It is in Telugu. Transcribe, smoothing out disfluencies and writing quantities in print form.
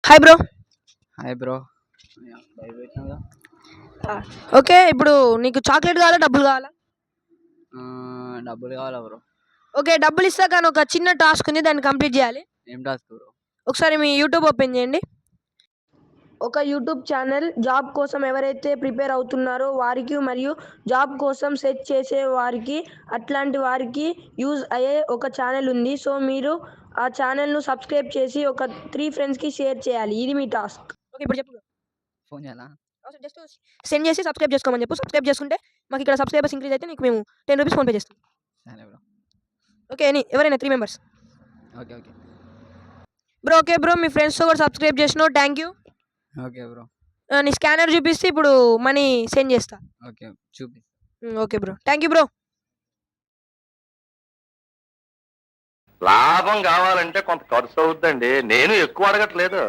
Hi bro. Hi bro. Okay. ఇప్పుడు నీకు చాక్లెట్ కావాలా? డబ్బులు కావాలా? డబ్బులు కావాలా బ్రో? ఓకే. డబ్బులు ఇస్తా కానీ ఒక చిన్న టాస్క్ ఉంది. దాన్ని కంప్లీట్ చేయాలి. ఏం టాస్క్ బ్రో? ఒకసారి మీ యూట్యూబ్ ఓపెన్ చేయండి. ఒక యూట్యూబ్ ఛానల్ జాబ్ కోసం ఎవరైతే ప్రిపేర్ అవుతున్నారో వారికి మరియు జాబ్ కోసం సెర్చ్ చేసే వారికి అట్లాంటి వారికి యూజ్ అయ్యే ఒక ఛానల్ ఉంది. సో మీరు ఆ ఛానల్ను సబ్స్క్రైబ్ చేసి ఒక 3 ఫ్రెండ్స్కి షేర్ చేయాలి. ఇది మీ టాస్క్. ఓకే. ఇప్పుడు చెప్పు. ఫోన్ చేయాలా? జస్ట్ సెండ్ చేసి సబ్స్క్రైబ్ చేసుకోమని చెప్పు. సబ్స్క్రైబ్ చేసుకుంటే మాకు ఇక్కడ సబ్స్క్రైబర్స్ ఇంక్రీజ్ అయితే నీకు మేము 10 రూపీస్ ఫోన్పే చేస్తాం. సరే బ్రో. ఓకే. ఎవరైనా 3 members. Okay okay bro. Okay bro. మీ ఫ్రెండ్స్తో కూడా సబ్స్క్రైబ్ చేసినావు. Thank you. Okay bro. నీ స్కానర్ చూపిస్తే ఇప్పుడు మనీ సెండ్ చేస్తా. ఓకే చూపి. Okay bro. Thank you bro. లాభం కావాలంటే కొంత ఖర్చు అవుద్దండి. నేను ఎక్కువ అడగట్లేదు.